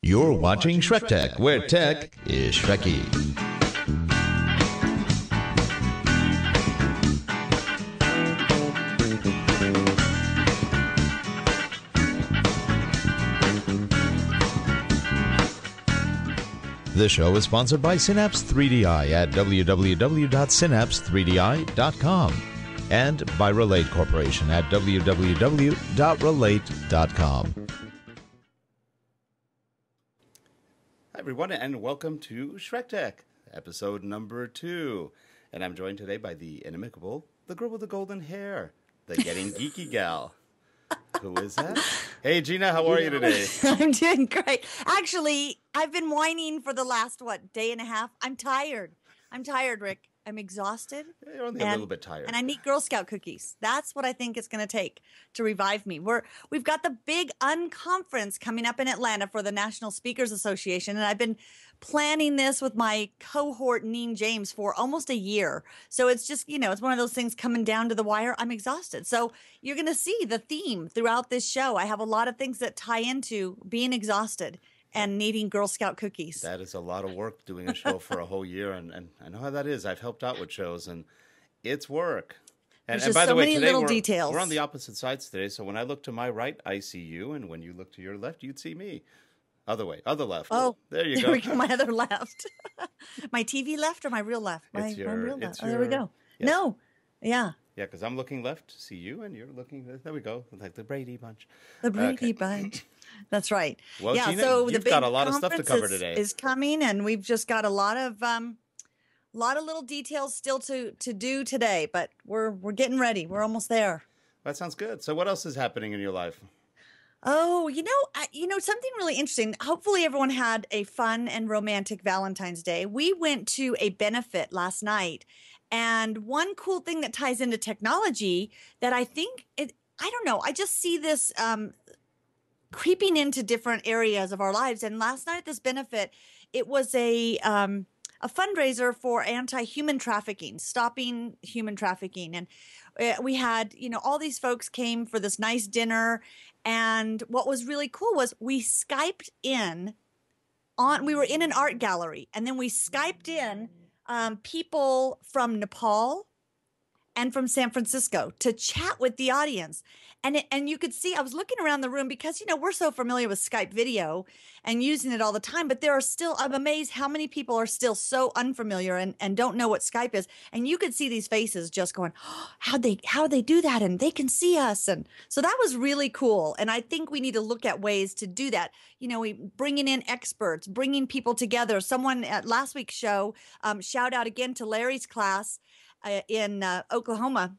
You're watching SchreckTeck, where tech is Shrekky. This show is sponsored by Synapse 3DI at www.synapse3di.com and by Relate Corporation at www.relate.com. Hi, everyone, and welcome to SchreckTeck, episode number 2. And I'm joined today by the inimicable, the girl with the golden hair, the getting geeky gal. Who is that? Hey, Gina, how are you today? I'm doing great. Actually, I've been whining for the last, day and a half. I'm tired, Rick. I'm exhausted. You're only a little bit tired. And I need Girl Scout cookies. That's what I think it's going to take to revive me. We've got the big unconference coming up in Atlanta for the National Speakers Association, and I've been planning this with my cohort, Neen James, for almost a year. So it's just, it's one of those things coming down to the wire. I'm exhausted. So you're going to see the theme throughout this show. I have a lot of things that tie into being exhausted and needing Girl Scout cookies. That is a lot of work, doing a show for a whole year, and I know how that is. I've helped out with shows, and it's work. And by the way, today we're on the opposite sides today, so when I look to my right, I see you, and when you look to your left, you'd see me. Other way, other left. Oh, there you go. My other left. My TV left or my real left? My real left. There we go. Yes. No. Yeah. Yeah, because I'm looking left to see you, and you're looking. There we go, like the Brady Bunch. The Brady Bunch. That's right. Well, yeah, Gina, so you've got a lot of stuff to cover today. Is coming, and we've just got a lot of little details still to do today. But we're getting ready. We're almost there. That sounds good. So, what else is happening in your life? Oh, something really interesting. Hopefully everyone had a fun and romantic Valentine's Day. We went to a benefit last night, and one cool thing that ties into technology that I think I don't know, I just see this creeping into different areas of our lives. And last night at this benefit, it was a fundraiser for anti-human trafficking, stopping human trafficking. And we had, all these folks came for this nice dinner. And what was really cool was we Skyped in we were in an art gallery, and then we Skyped in people from Nepal and from San Francisco to chat with the audience. And you could see, I was looking around the room because, we're so familiar with Skype video and using it all the time, but I'm amazed how many people are still so unfamiliar and don't know what Skype is. And you could see these faces just going, oh, how do they do that? And they can see us. And so that was really cool. And I think we need to look at ways to do that. We bringing in experts, bringing people together. Someone at last week's show, shout out again to Larry's class in Oklahoma,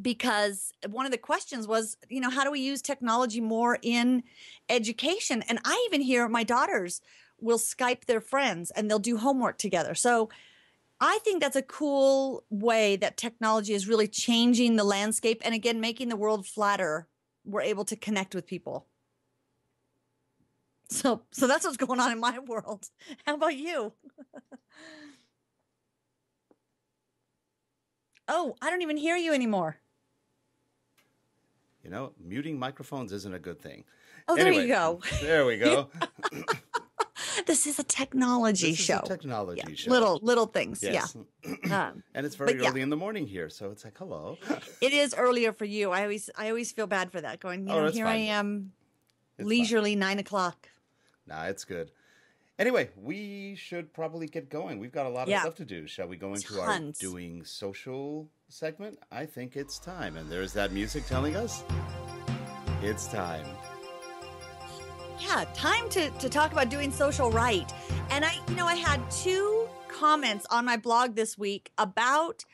because one of the questions was, how do we use technology more in education? And I even hear my daughters will Skype their friends and they'll do homework together. So I think that's a cool way that technology is really changing the landscape and, again, making the world flatter. We're able to connect with people. So that's what's going on in my world. How about you? Oh, I don't even hear you anymore. Muting microphones isn't a good thing. Oh, anyway, there you go. There we go. This is a technology show. This is a technology show. Little things, yes. Yeah. And it's very early in the morning here, so it's like, hello. It is earlier for you. I always feel bad for that. Going, here fine. I am, it's leisurely fine. 9 o'clock. Nah, it's good. Anyway, we should probably get going. We've got a lot of stuff to do. Shall we go into our doing social segment? I think it's time. And there's that music telling us it's time. Yeah, time to talk about doing social right. And I had 2 comments on my blog this week about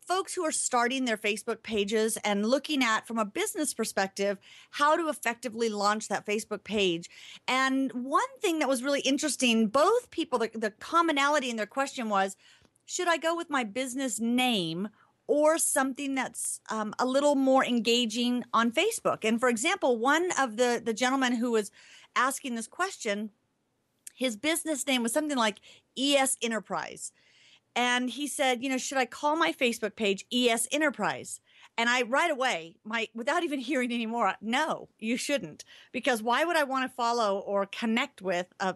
folks who are starting their Facebook pages and looking at, from a business perspective, how to effectively launch that Facebook page. And one thing that was really interesting, both people, the commonality in their question was, should I go with my business name or something that's a little more engaging on Facebook? And for example, one of the gentlemen who was asking this question, his business name was something like ES Enterprise. And he said, should I call my Facebook page ES Enterprise? And I right away, without even hearing any more, no, you shouldn't. Because why would I want to follow or connect with a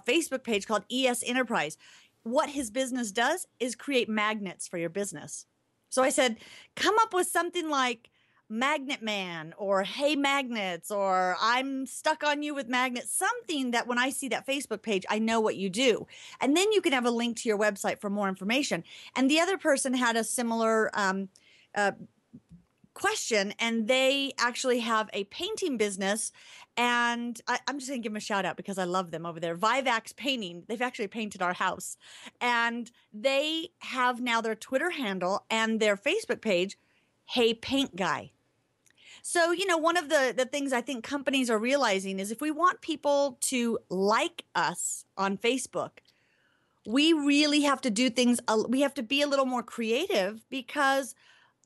Facebook page called ES Enterprise? What his business does is create magnets for your business. So I said, come up with something like Magnet Man or Hey Magnets or I'm stuck on you with magnets, something that when I see that Facebook page, I know what you do. And then you can have a link to your website for more information. And the other person had a similar question, and they actually have a painting business. And I'm just going to give them a shout out because I love them over there. Vivax Painting. They've actually painted our house. And they have now their Twitter handle and their Facebook page, Hey Paint Guy. So, one of the things I think companies are realizing is if we want people to like us on Facebook, we really have to do things. We have to be a little more creative because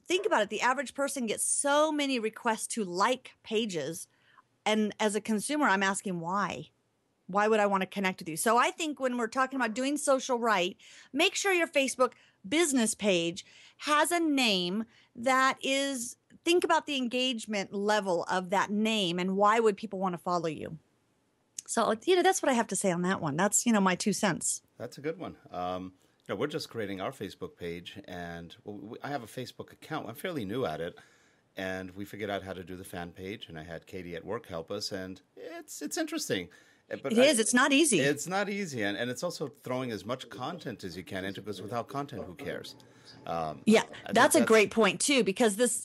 think about it. The average person gets so many requests to like pages. And as a consumer, I'm asking why? Why would I want to connect with you? So I think when we're talking about doing social right, make sure your Facebook business page has a name that is, think about the engagement level of that name and why would people want to follow you? So, that's what I have to say on that one. That's, my 2 cents. That's a good one. We're just creating our Facebook page, and I have a Facebook account. I'm fairly new at it, and we figured out how to do the fan page, and I had Katie at work help us, and it's interesting. But it's not easy. It's not easy, and it's also throwing as much content as you can into, because without content, who cares? That's a great point, too, because this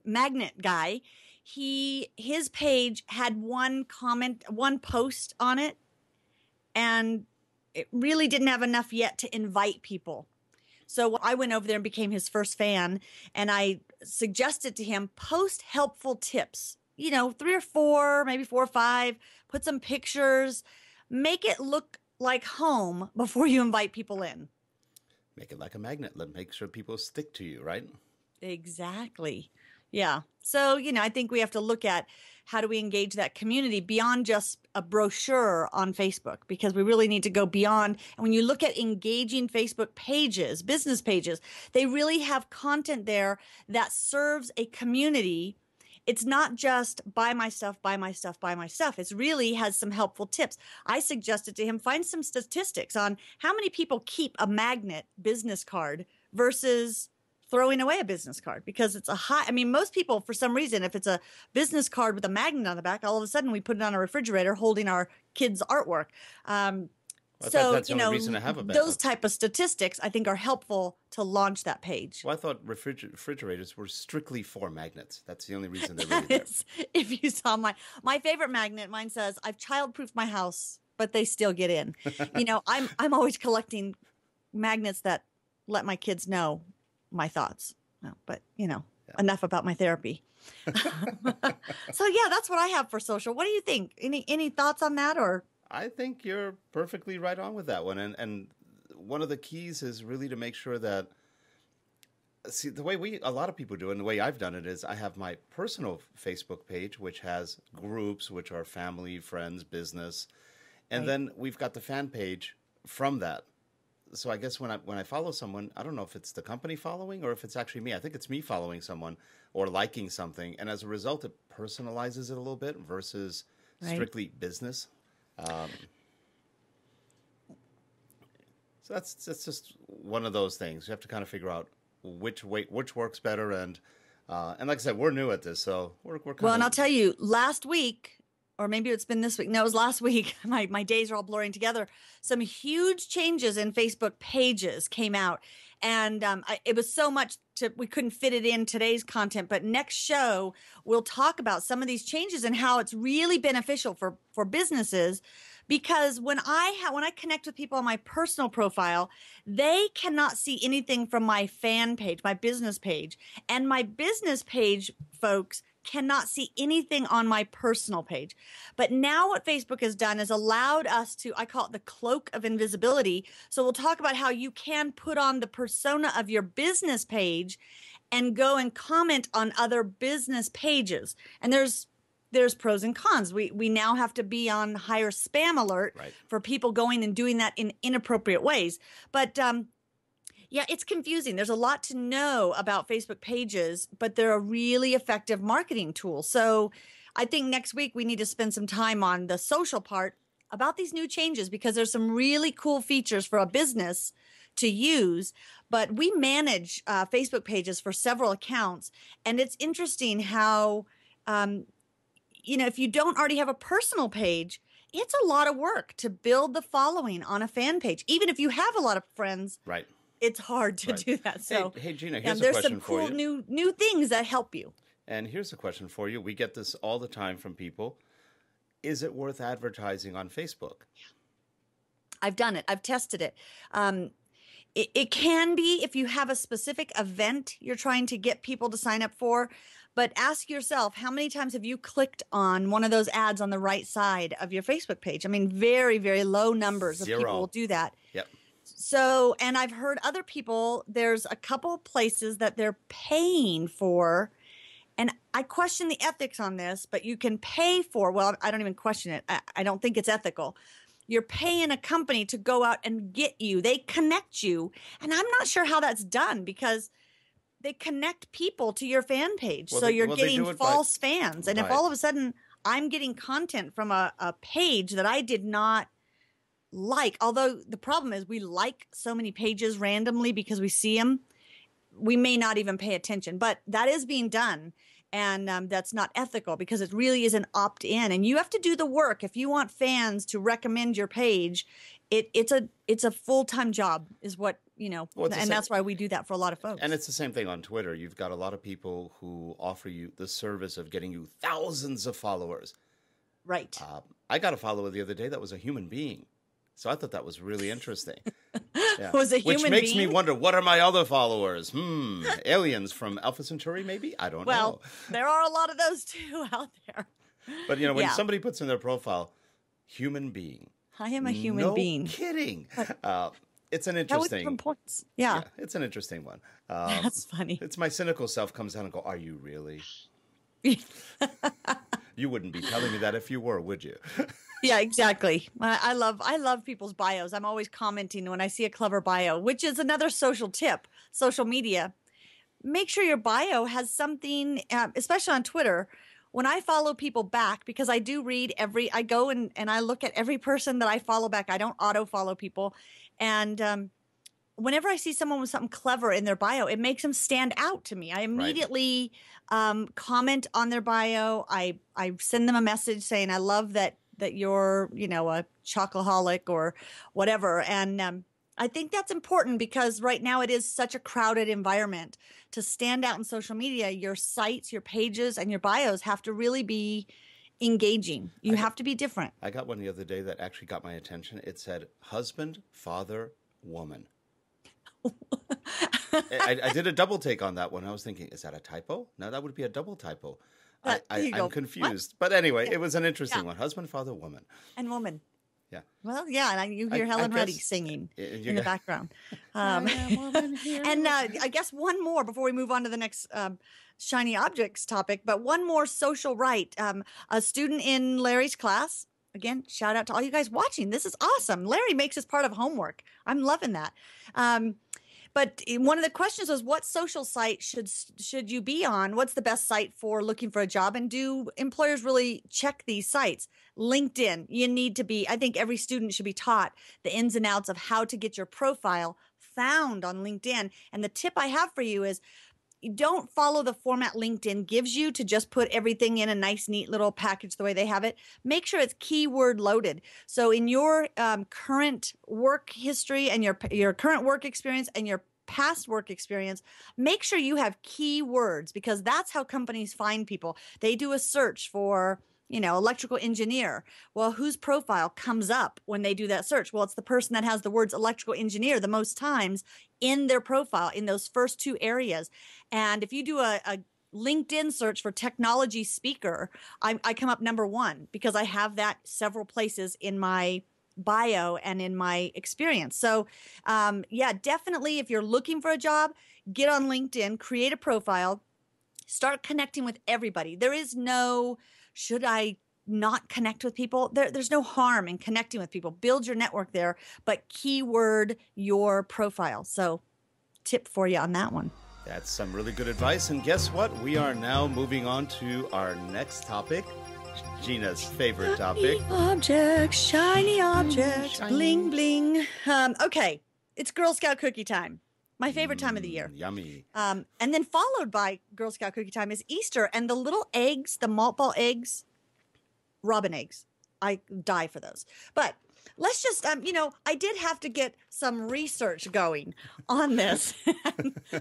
magnet guy, his page had one post on it, and it really didn't have enough yet to invite people. So I went over there and became his first fan, and I suggested to him, post helpful tips, 3 or 4, maybe 4 or 5, put some pictures, make it look like home before you invite people in. Make it like a magnet. Make sure people stick to you, right? Exactly. Yeah. So, I think we have to look at how do we engage that community beyond just a brochure on Facebook, because we really need to go beyond. And when you look at engaging Facebook pages, business pages, they really have content there that serves a community. It's not just buy my stuff, buy my stuff, buy my stuff. It really has some helpful tips. I suggested to him, find some statistics on how many people keep a magnet business card versus throwing away a business card, because it's most people, for some reason, if it's a business card with a magnet on the back, all of a sudden we put it on a refrigerator holding our kids' artwork. That's the only reason to have a those type of statistics, I think, are helpful to launch that page. Well, I thought refrigerators were strictly for magnets. That's the only reason they're really there. If you saw my favorite magnet, mine says, I've child-proofed my house, but they still get in. I'm always collecting magnets that let my kids know my thoughts. No, but enough about my therapy. So that's what I have for social. What do you think? Any thoughts on that? Or I think you're perfectly right on with that one. And one of the keys is really to make sure that, the way a lot of people do it, and the way I've done it is I have my personal Facebook page, which has groups, which are family, friends, business. And then we've got the fan page from that. So I guess when I follow someone, I don't know if it's the company following or if it's actually me. I think it's me following someone or liking something. And as a result, it personalizes it a little bit versus strictly business. So that's just one of those things. You have to kind of figure out which works better. And like I said, we're new at this. So we're kind and I'll tell you, last week, or maybe it's been this week. No, it was last week. My days are all blurring together. Some huge changes in Facebook pages came out. And it was so much we couldn't fit it in today's content. But next show, we'll talk about some of these changes and how it's really beneficial for businesses. Because when I connect with people on my personal profile, they cannot see anything from my fan page, my business page. And my business page, folks, cannot see anything on my personal page. But now what Facebook has done is allowed us to, I call it the cloak of invisibility. So we'll talk about how you can put on the persona of your business page and go and comment on other business pages. And there's pros and cons. We now have to be on higher spam alert for people going and doing that in inappropriate ways. But Yeah, it's confusing. There's a lot to know about Facebook pages, but they're a really effective marketing tool. So I think next week we need to spend some time on the social part about these new changes, because there's some really cool features for a business to use. But we manage Facebook pages for several accounts. And it's interesting how, if you don't already have a personal page, it's a lot of work to build the following on a fan page. Even if you have a lot of friends. Right. It's hard to do that. So, hey Gina, here's a question for you. There's some cool new things that help you. And here's a question for you. We get this all the time from people. Is it worth advertising on Facebook? I've done it. I've tested it. It can be if you have a specific event you're trying to get people to sign up for. But ask yourself, how many times have you clicked on one of those ads on the right side of your Facebook page? I mean, very, very low numbers of people will do that. Yep. So, and I've heard other people, there's a couple of places that they're paying for, and I question the ethics on this, but you can pay for, well, I don't even question it. I don't think it's ethical. You're paying a company to go out and get you. They connect you. And I'm not sure how that's done, because they connect people to your fan page. So you're getting false fans. And if all of a sudden I'm getting content from a page that I did not like, although the problem is we like so many pages randomly because we see them, we may not even pay attention, but that is being done. And that's not ethical, because it really is an opt-in, and you have to do the work. If you want fans to recommend your page, it's a full-time job is what, and that's why we do that for a lot of folks. And it's the same thing on Twitter. You've got a lot of people who offer you the service of getting you thousands of followers. Right. I got a follower the other day that was a human being. So I thought that was really interesting. Yeah. Was a human Which makes being? me wonder, what are my other followers? Aliens from Alpha Centauri, maybe? I don't know. Well, there are a lot of those too out there. But, when somebody puts in their profile, human being. I am a human being. No kidding. It's an interesting. That was points. Yeah. It's an interesting one. That's funny. It's my cynical self comes down and go, are you really? You wouldn't be telling me that if you were, would you? Yeah, exactly. I love people's bios. I'm always commenting when I see a clever bio, which is another social tip, social media. Make sure your bio has something, especially on Twitter. When I follow people back, because I do read I go and I look at every person that I follow back. I don't auto follow people. And whenever I see someone with something clever in their bio, it makes them stand out to me. I immediately comment on their bio. I send them a message saying, I love that you're, a chocoholic or whatever. And I think that's important, because right now it is such a crowded environment. To stand out in social media, your sites, your pages, and your bios have to really be engaging. You have to be different. I got one the other day that actually got my attention. It said husband, father, woman. I did a double take on that one. I was thinking, is that a typo? No, that would be a double typo. I'm confused. What? But anyway, it was an interesting one. Husband, father, woman. And woman. Yeah. Well, yeah, and you hear Helen Reddy singing in the background. And I guess one more before we move on to the next shiny objects topic, but one more social right. A student in Larry's class, again, shout out to all you guys watching. This is awesome. Larry makes this part of homework. I'm loving that. But one of the questions was, what social site should you be on? What's the best site for looking for a job? And do employers really check these sites? LinkedIn, you need to be, I think every student should be taught the ins and outs of how to get your profile found on LinkedIn. And the tip I have for you is, don't follow the format LinkedIn gives you to just put everything in a nice, neat little package the way they have it. Make sure it's keyword loaded. So in your current work history and your current work experience and your past work experience, make sure you have keywords, because that's how companies find people. They do a search for, electrical engineer. Well, whose profile comes up when they do that search? Well, it's the person that has the words electrical engineer the most times in their profile in those first two areas. And if you do a LinkedIn search for technology speaker, I come up number one, because I have that several places in my bio and in my experience. So definitely if you're looking for a job, get on LinkedIn, create a profile, start connecting with everybody. There is no, should I not connect with people? There's no harm in connecting with people. Build your network there, but keyword your profile. So tip for you on that one. That's some really good advice. And guess what? We are now moving on to our next topic, Gina's favorite topic. Shiny objects, bling, bling. Okay, it's Girl Scout cookie time. My favorite time of the year. Yummy. And then followed by Girl Scout cookie time is Easter. And the little eggs, the malt ball eggs, robin eggs. I die for those. But let's just, I did have to get some research going on this.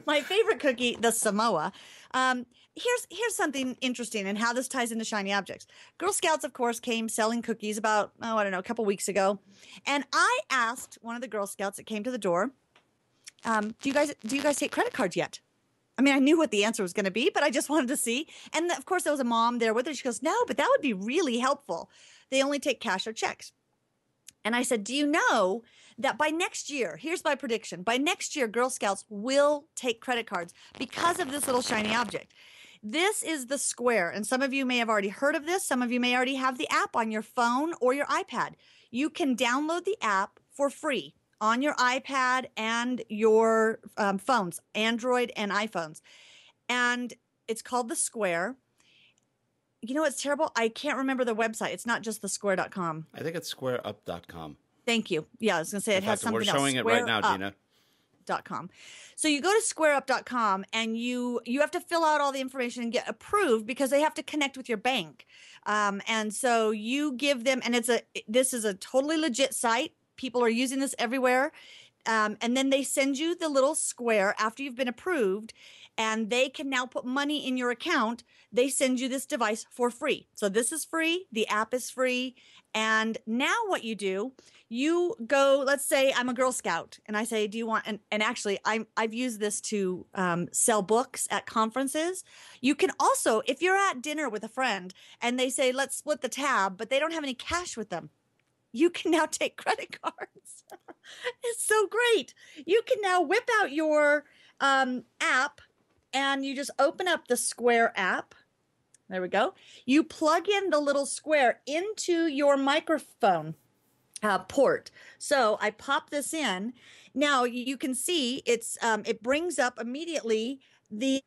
My favorite cookie, the Samoa. Here's something interesting and how this ties into shiny objects. Girl Scouts, of course, came selling cookies about, a couple weeks ago. And I asked one of the Girl Scouts that came to the door, do you guys take credit cards yet? I mean, I knew what the answer was going to be, but I just wanted to see. And of course, there was a mom there with her. She goes, no, but that would be really helpful. They only take cash or checks. And I said, do you know that by next year, here's my prediction, by next year, Girl Scouts will take credit cards because of this little shiny object. This is the Square. And some of you may have already heard of this. Some of you may already have the app on your phone or your iPad. You can download the app for free on your iPad and your phones, Android and iPhones. And it's called the Square. You know what's terrible? I can't remember the website. It's not just the square.com. I think it's squareup.com. Thank you. Yeah, I was going to say it has something else. We're showing it right now, Gina. .com. So you go to squareup.com and you have to fill out all the information and get approved because they have to connect with your bank. And so you give them, and this is a totally legit site. People are using this everywhere. And then they send you the little square after you've been approved, and they can now put money in your account. They send you this device for free. So this is free. The app is free. And now what you do, you go, let's say I'm a Girl Scout, and I say, do you want, and actually I've used this to sell books at conferences. You can also, if you're at dinner with a friend and they say, let's split the tab, but they don't have any cash with them, you can now take credit cards. It's so great. You can now whip out your app and you just open up the Square app. There we go. You plug in the little square into your microphone port. So I pop this in. Now you can see it brings up immediately the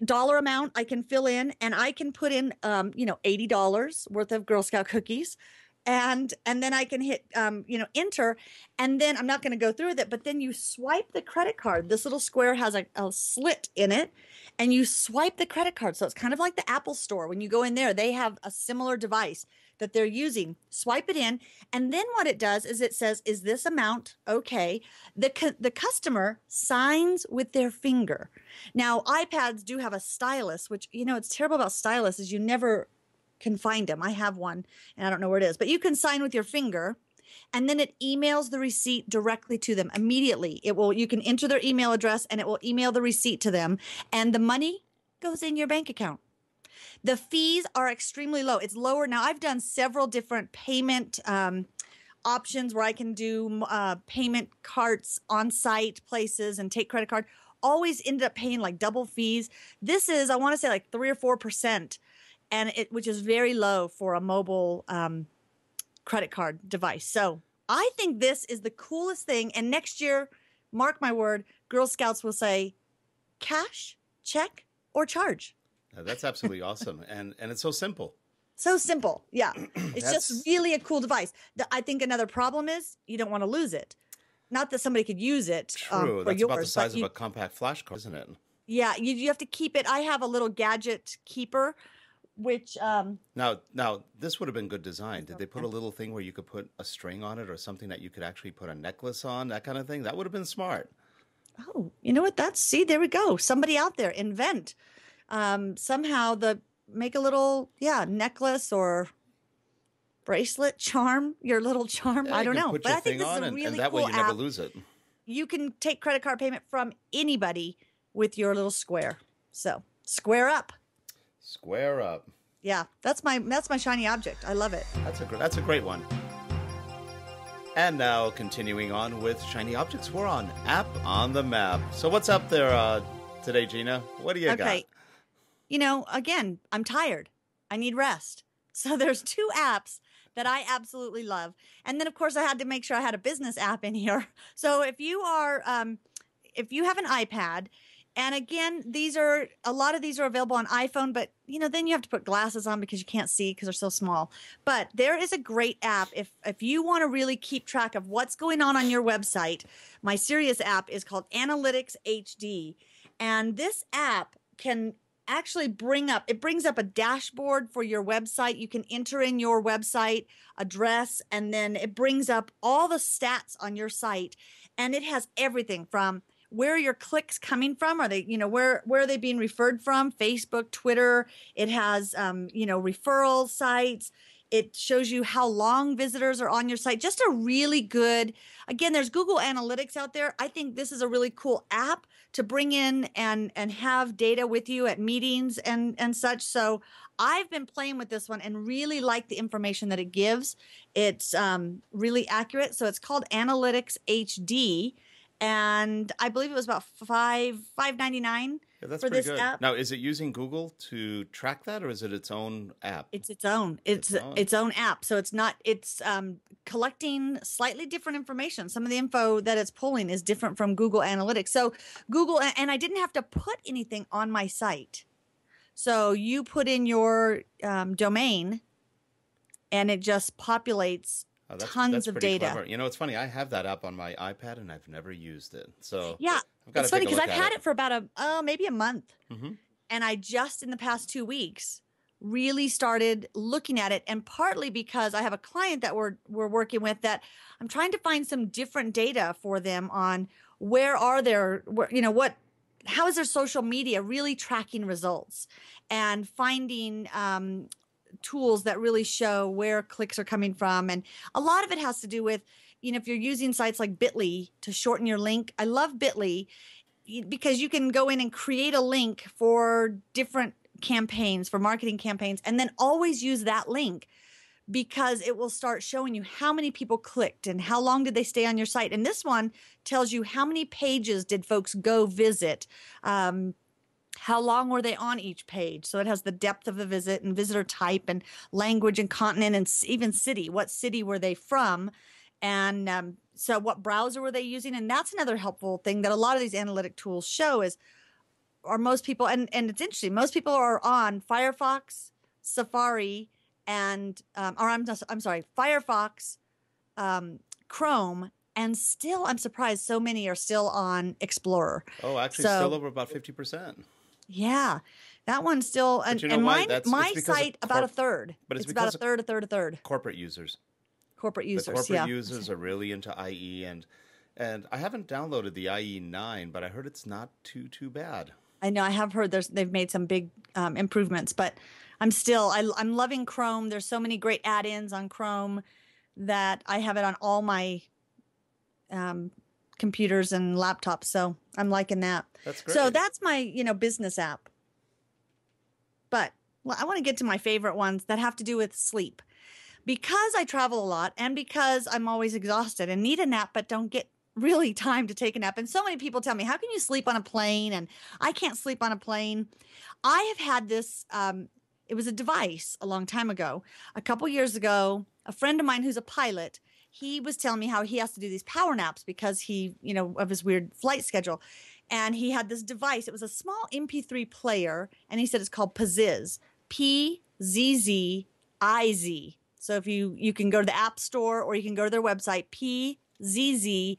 dollar amount I can fill in, and I can put in $80 worth of Girl Scout cookies. And then I can hit, enter, and then I'm not going to go through with it, but then you swipe the credit card. This little square has a slit in it, and you swipe the credit card. So it's kind of like the Apple Store. When you go in there, they have a similar device that they're using. Swipe it in, and then what it does is it says, is this amount okay? The customer signs with their finger. Now, iPads do have a stylus, which, it's terrible about stylus is you never can find them. I have one and I don't know where it is, but you can sign with your finger, and then it emails the receipt directly to them immediately. You can enter their email address and it will email the receipt to them, and the money goes in your bank account. The fees are extremely low. It's lower. Now I've done several different payment options where I can do payment carts on site places and take credit card. Always ended up paying like double fees. This is, I want to say like 3 or 4%. Which is very low for a mobile credit card device. So I think this is the coolest thing. And next year, mark my word, Girl Scouts will say cash, check, or charge. That's absolutely awesome. And it's so simple. So simple. Yeah. It's just really a cool device. I think another problem is you don't want to lose it. Not that somebody could use it. True. That's about the size of a compact flash card, isn't it? Yeah. You have to keep it. I have a little gadget keeper, which now this would have been good design. Did they put a little thing where you could put a string on it or something that you could actually put a necklace on, that kind of thing? That would have been smart. Oh, you know what? See, there we go. Somebody out there invent somehow make a little necklace or bracelet charm, your little charm. Yeah, I don't know, but I think this is a really and that cool way you never app. lose it. You can take credit card payment from anybody with your little square. So Square Up. Square Up. Yeah, that's my shiny object. I love it. That's a great one. And now continuing on with shiny objects, we're on App on the Map. So what's up there today, Gina? What do you got? Okay. Again, I'm tired. I need rest. So there's 2 apps that I absolutely love. And then, of course, I had to make sure I had a business app in here. So if you are if you have an iPad, and again, a lot of these are available on iPhone, but then you have to put glasses on because you can't see because they're so small. But there is a great app if you want to really keep track of what's going on your website. My Sirius app is called Analytics HD, and this app can actually brings up a dashboard for your website. You can enter in your website address, and then it brings up all the stats on your site, and it has everything from where are your clicks coming from? Are they, where are they being referred from? Facebook, Twitter. It has, referral sites. It shows you how long visitors are on your site. Just a really good, again, there's Google Analytics out there. I think this is a really cool app to bring in and have data with you at meetings and such. So I've been playing with this one and really like the information that it gives. It's really accurate. So it's called Analytics HD. And I believe it was about $5.99 for this app. Now, is it using Google to track that, or is it its own app? It's its own. It's its own app. So it's not. It's collecting slightly different information. Some of the info that it's pulling is different from Google Analytics. So Google, and I didn't have to put anything on my site. So you put in your domain, and it just populates. Tons of data. Clever. It's funny. I have that app on my iPad, and I've never used it. So yeah, I've got it's funny because I've had it for about maybe a month, and I just in the past 2 weeks really started looking at it, and partly because I have a client that we're working with that I'm trying to find some different data for them on how is their social media really tracking results and finding tools that really show where clicks are coming from. And a lot of it has to do with, if you're using sites like Bitly to shorten your link. I love Bitly because you can go in and create a link for different campaigns, for marketing campaigns, and then always use that link because it will start showing you how many people clicked and how long did they stay on your site. And this one tells you how many pages did folks go visit, how long were they on each page? So it has the depth of the visit and visitor type and language and continent and even city. What city were they from? And so what browser were they using? And that's another helpful thing that a lot of these analytic tools show are most people, and it's interesting, most people are on Firefox, Safari, and, Firefox, Chrome, and still I'm surprised so many are still on Explorer. Oh, actually still over about 50%. Yeah, that one's still, and my site about a third. But it's about a third. Corporate users. The corporate users are really into IE, and I haven't downloaded the IE 9, but I heard it's not too bad. I know, I have heard they've made some big improvements, but I'm loving Chrome. There's so many great add-ins on Chrome that I have it on all my computers and laptops, so I'm liking that. That's great. So that's my business app. But I want to get to my favorite ones that have to do with sleep, because I travel a lot and because I'm always exhausted and need a nap but don't get really time to take a nap. And so many people tell me, how can you sleep on a plane? And I can't sleep on a plane. I have had this it was a device a long time ago. A couple years ago, a friend of mine who's a pilot, he was telling me how he has to do these power naps because of his weird flight schedule. And he had this device. It was a small MP3 player, and he said it's called Pzziz, Pzziz. So if you can go to the App Store or you can go to their website, Pzziz.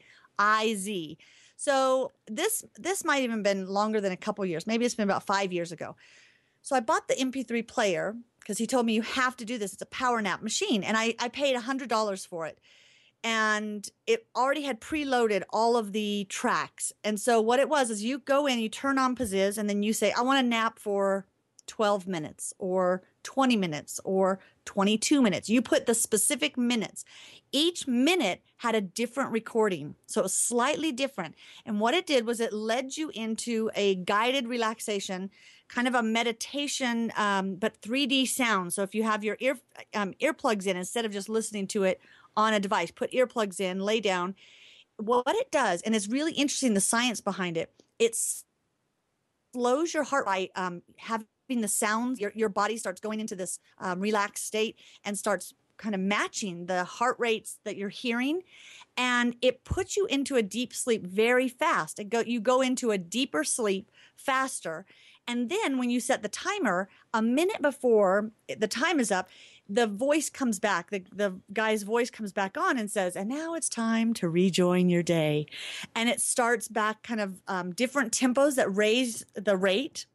So this might even been longer than a couple years. Maybe it's been about 5 years ago. So I bought the MP3 player because he told me you have to do this. It's a power nap machine. And I paid $100 for it. And it already had preloaded all of the tracks. And so what it was is you go in, you turn on Pzziz, and then you say, I want to nap for 12 minutes or 20 minutes or 22 minutes. You put the specific minutes. Each minute had a different recording. So it was slightly different. And what it did was it led you into a guided relaxation, kind of a meditation, but 3D sound. So if you have your earplugs in, instead of just listening to it on a device, put earplugs in, lay down. What it does, and it's really interesting, the science behind it, it slows your heart rate, having the sounds, your body starts going into this relaxed state and starts kind of matching the heart rates that you're hearing, and it puts you into a deep sleep very fast. You go into a deeper sleep faster. And then when you set the timer, a minute before the time is up, the voice comes back. The guy's voice comes back on and says, and now it's time to rejoin your day. And it starts back kind of different tempos that raise the rate,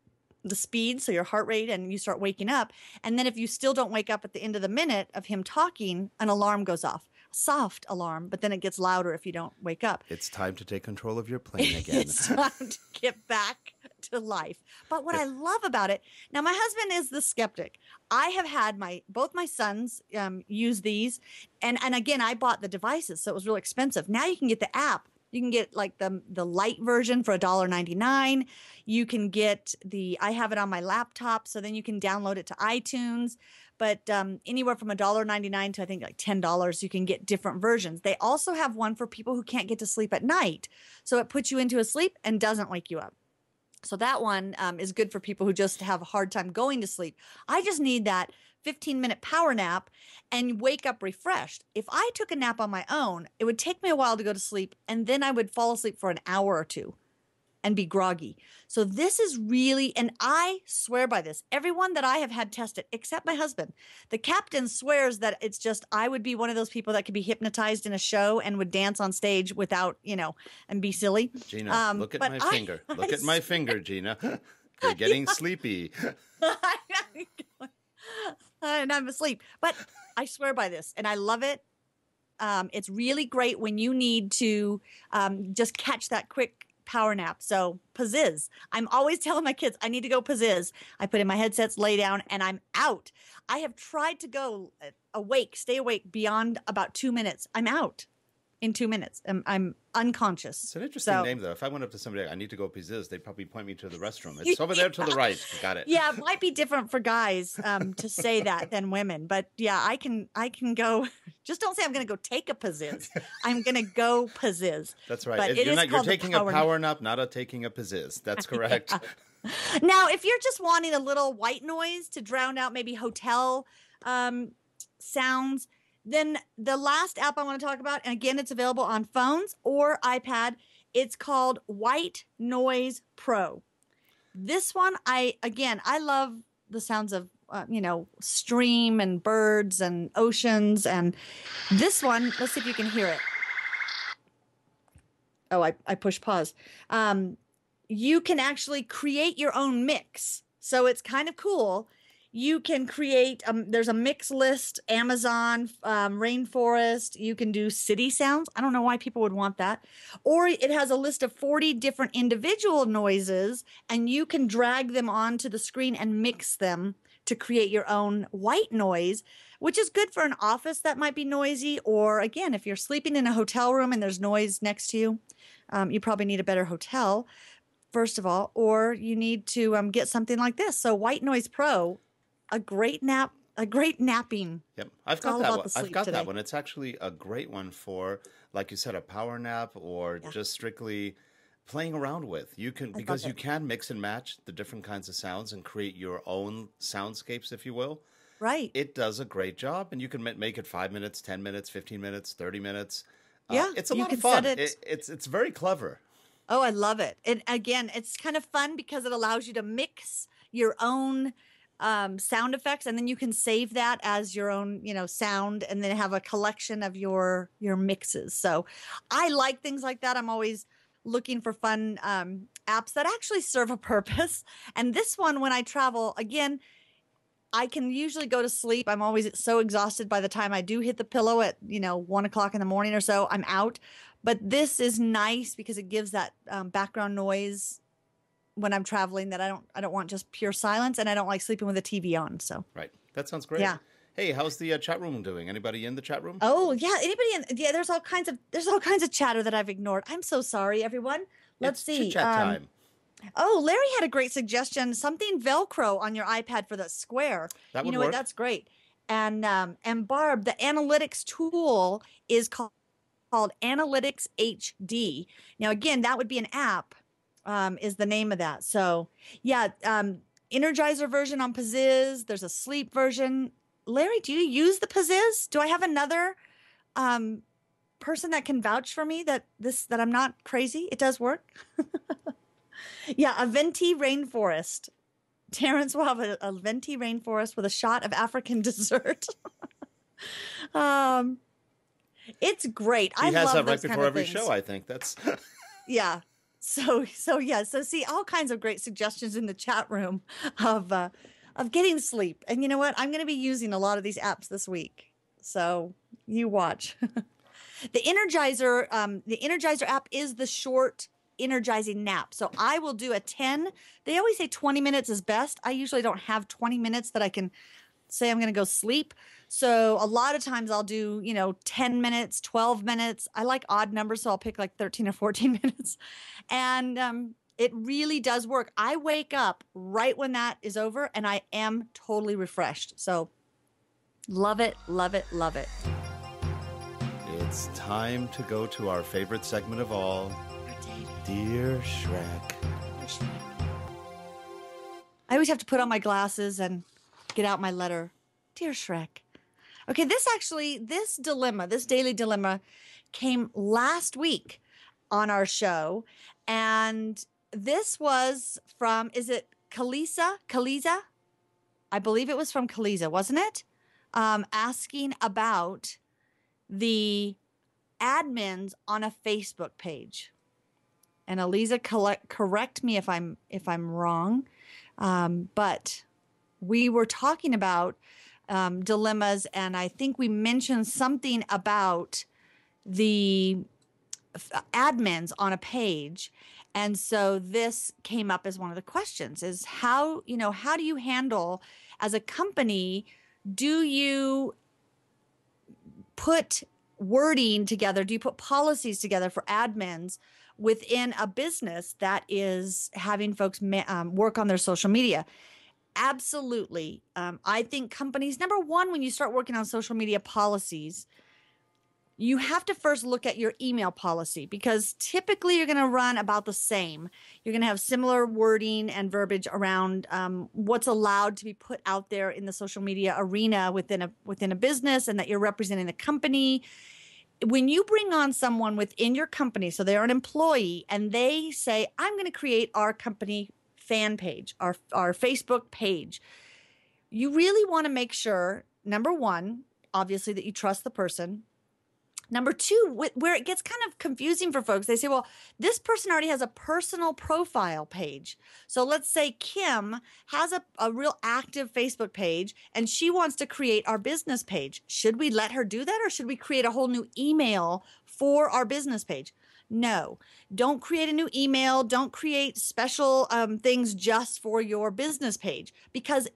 the speed, so your heart rate, and you start waking up. And then if you still don't wake up at the end of the minute of him talking, an alarm goes off. Soft alarm, but then it gets louder if you don't wake up. It's time to take control of your plane again. It's time to get back to life. But what I love about it, now my husband is the skeptic. I have had both my sons use these, and again, I bought the devices, so it was really expensive. Now you can get the app. You can get like the light version for $1.99. You can get I have it on my laptop, so then you can download it to iTunes. But anywhere from $1.99 to I think like $10, you can get different versions. They also have one for people who can't get to sleep at night. So it puts you into a sleep and doesn't wake you up. So that one is good for people who just have a hard time going to sleep. I just need that 15-minute power nap and wake up refreshed. If I took a nap on my own, it would take me a while to go to sleep, and then I would fall asleep for an hour or two and be groggy. So this is really, and I swear by this, everyone that I have had tested, except my husband, the captain swears that it's just, I would be one of those people that could be hypnotized in a show and would dance on stage without, and be silly. Gina, look at my finger. Look at my finger, Gina. You're getting sleepy. And I'm asleep. But I swear by this, and I love it. It's really great when you need to just catch that quick power nap. So pizziz. I'm always telling my kids, I need to go pizziz. I put in my headsets, lay down, and I'm out. I have tried to go stay awake beyond about 2 minutes. I'm out in 2 minutes. I'm unconscious. It's an interesting name, though. If I went up to somebody, I need to go pizziz, they'd probably point me to the restroom. It's over there to the right. Got it. Yeah, it might be different for guys to say that than women. But yeah, I can go. Just don't say I'm going to go take a pizziz. I'm going to go pizziz. That's right. You're taking a power nap, not taking a pizziz. That's correct. Yeah. Now, if you're just wanting a little white noise to drown out maybe hotel sounds, then the last app I want to talk about, and again, it's available on phones or iPad. It's called White Noise Pro. This one, I love the sounds of, stream and birds and oceans. And this one, let's see if you can hear it. Oh, I pushed pause. You can actually create your own mix. So it's kind of cool. You can create, there's a mix list, Amazon, rainforest. You can do city sounds. I don't know why people would want that. Or it has a list of 40 different individual noises, and you can drag them onto the screen and mix them to create your own white noise, which is good for an office that might be noisy. Or again, if you're sleeping in a hotel room and there's noise next to you, you probably need a better hotel, first of all, or you need to get something like this. So White Noise Pro, a great napping. Yep, I've got that one. I've got that one. It's actually a great one for, like you said, a power nap or just strictly playing around with. You can mix and match the different kinds of sounds and create your own soundscapes, if you will. Right. It does a great job, and you can make it 5 minutes, 10 minutes, 15 minutes, 30 minutes. Yeah, it's a lot of fun. It's very clever. Oh, I love it. And again, it's kind of fun because it allows you to mix your own sound effects, and then you can save that as your own, sound, and then have a collection of your mixes. So I like things like that. I'm always looking for fun apps that actually serve a purpose. And this one, when I travel, again, I can usually go to sleep. I'm always so exhausted by the time I do hit the pillow at 1 o'clock in the morning or so. I'm out. But this is nice because it gives that background noise when I'm traveling that I don't want just pure silence, and I don't like sleeping with a TV on. So right, that sounds great. Yeah. Hey, how's the chat room doing? Anybody in the chat room? Oh yeah, there's all kinds of chatter that I've ignored. I'm so sorry, everyone. Let's see. Chit chat time. Oh, Larry had a great suggestion. Something Velcro on your iPad for the square. That would you know work. What? That's great. And Barb, the analytics tool is called Analytics HD. Now again, that would be an app. Is the name of that. So yeah, Energizer version on pizziz. There's a sleep version. Larry, do you use the Pizziz? Do I have another person that can vouch for me that I'm not crazy? It does work. Yeah, a venti rainforest. Terrence will have a venti rainforest with a shot of African dessert. It's great. He has that right before every things. show, I think. That's yeah. So see all kinds of great suggestions in the chat room of getting sleep. And you know what? I'm going to be using a lot of these apps this week. So you watch. The Energizer app is the short energizing nap. So I will do a 10. They always say 20 minutes is best. I usually don't have 20 minutes that I can say I'm going to go sleep. So a lot of times I'll do, 10 minutes, 12 minutes. I like odd numbers, so I'll pick like 13 or 14 minutes. And it really does work. I wake up right when that is over and I am totally refreshed. So love it, love it, love it. It's time to go to our favorite segment of all, Dear Schreck. I always have to put on my glasses and get out my letter. Dear Schreck. Okay, this daily dilemma came last week on our show. And this was from, is it Kaliza? I believe it was from Kaliza, wasn't it? Asking about the admins on a Facebook page. And Aliza, correct me if I'm wrong, but we were talking about dilemmas, and I think we mentioned something about the admins on a page, and so this came up as one of the questions: is how do you handle as a company? Do you put wording together? Do you put policies together for admins within a business that is having folks work on their social media? Absolutely. I think companies, number one, when you start working on social media policies, you have to first look at your email policy, because typically you're going to run about the same. You're going to have similar wording and verbiage around what's allowed to be put out there in the social media arena within a business, and that you're representing the company. When you bring on someone within your company, so they're an employee, and they say, I'm going to create our company fan page, our Facebook page, you really want to make sure, number one, obviously, that you trust the person. Number two, where it gets kind of confusing for folks, they say, well, this person already has a personal profile page. So let's say Kim has a real active Facebook page and she wants to create our business page. Should we let her do that, or should we create a whole new email for our business page? No, don't create a new email. Don't create special things just for your business page, because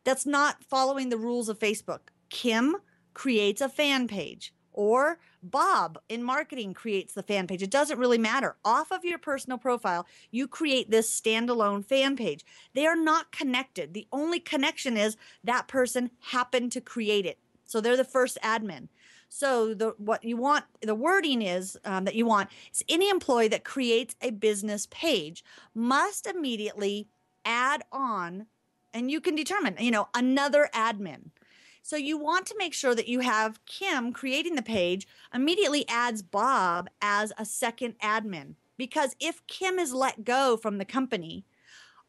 that's not following the rules of Facebook. Kim creates a fan page, or Bob in marketing creates the fan page. It doesn't really matter. Off of your personal profile, you create this standalone fan page. They are not connected. The only connection is that person happened to create it. So they're the first admin. So the wording is that you want is any employee that creates a business page must immediately add on, and you can determine, another admin. So you want to make sure that you have Kim creating the page immediately adds Bob as a second admin, because if Kim is let go from the company,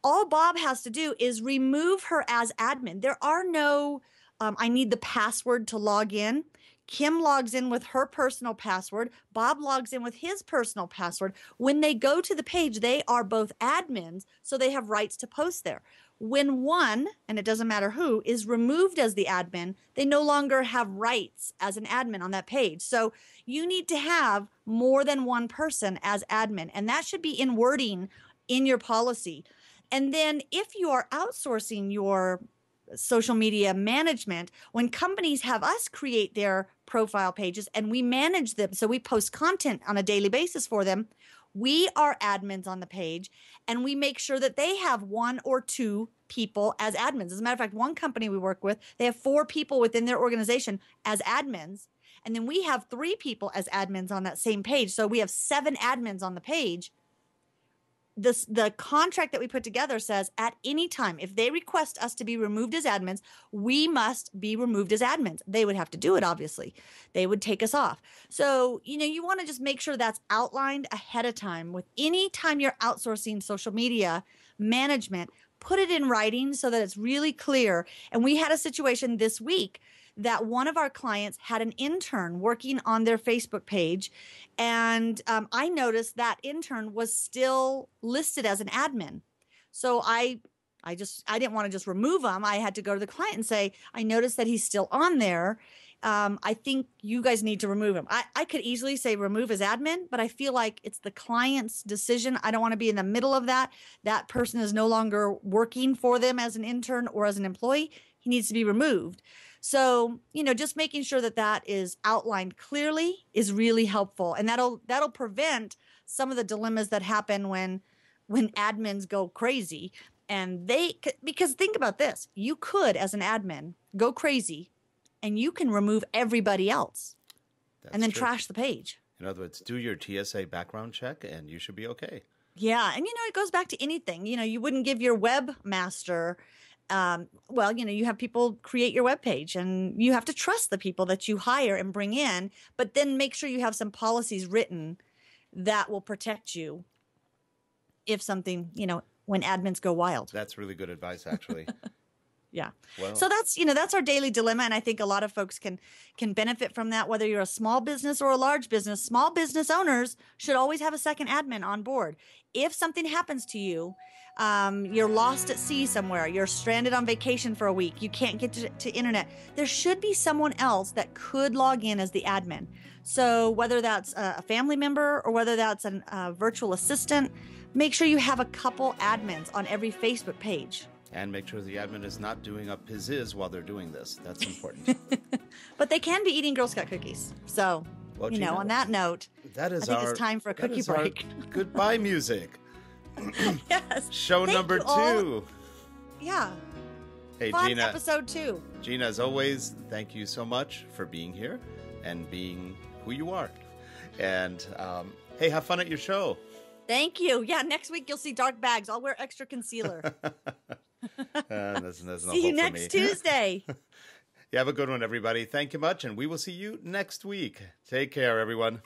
all Bob has to do is remove her as admin. There are no, I need the password to log in. Kim logs in with her personal password. Bob logs in with his personal password. When they go to the page, they are both admins, so they have rights to post there. When one, and it doesn't matter who, is removed as the admin, they no longer have rights as an admin on that page. So you need to have more than one person as admin, and that should be in wording in your policy. And then if you are outsourcing your social media management, when companies have us create their profile pages and we manage them, so we post content on a daily basis for them, we are admins on the page, and we make sure that they have one or two people as admins. As a matter of fact, one company we work with, they have 4 people within their organization as admins, and then we have 3 people as admins on that same page. So we have 7 admins on the page. the contract that we put together says at any time, if they request us to be removed as admins, we must be removed as admins. They would have to do it, obviously. They would take us off. So, you want to just make sure that's outlined ahead of time. With any time you're outsourcing social media management, put it in writing so that it's really clear. And we had a situation this week that one of our clients had an intern working on their Facebook page. And I noticed that intern was still listed as an admin. So I didn't want to just remove him. I had to go to the client and say, I noticed that he's still on there. I think you guys need to remove him. I could easily say remove as admin, but I feel like it's the client's decision. I don't want to be in the middle of that. That person is no longer working for them as an intern or as an employee. He needs to be removed. So, just making sure that that is outlined clearly is really helpful. And that'll prevent some of the dilemmas that happen when admins go crazy. And because think about this, you could, as an admin, go crazy and you can remove everybody else. And then trash the page. In other words, do your TSA background check and you should be okay. Yeah. And, it goes back to anything. You wouldn't give your webmaster you have people create your webpage and you have to trust the people that you hire and bring in, but then make sure you have some policies written that will protect you if something, when admins go wild. That's really good advice, actually. Yeah. Well, so that's our daily dilemma. And I think a lot of folks can benefit from that, whether you're a small business or a large business. Small business owners should always have a second admin on board. If something happens to you, you're lost at sea somewhere, you're stranded on vacation for a week, you can't get to internet, there should be someone else that could log in as the admin. So whether that's a family member or whether that's a virtual assistant, make sure you have a couple admins on every Facebook page. And make sure the admin is not doing a pizzazz while they're doing this. That's important. But they can be eating Girl Scout cookies. So, Gina, on that note, I think it's time for a cookie break. Goodbye music. Yes. Show number 2. Yeah. Hey, Fun Gina. Episode 2. Gina, as always, thank you so much for being here and being who you are. And, hey, have fun at your show. Thank you. Yeah, next week you'll see dark bags. I'll wear extra concealer. There's no see you next Tuesday. You have a good one, everybody. Thank you much, and we will see you next week. Take care, everyone.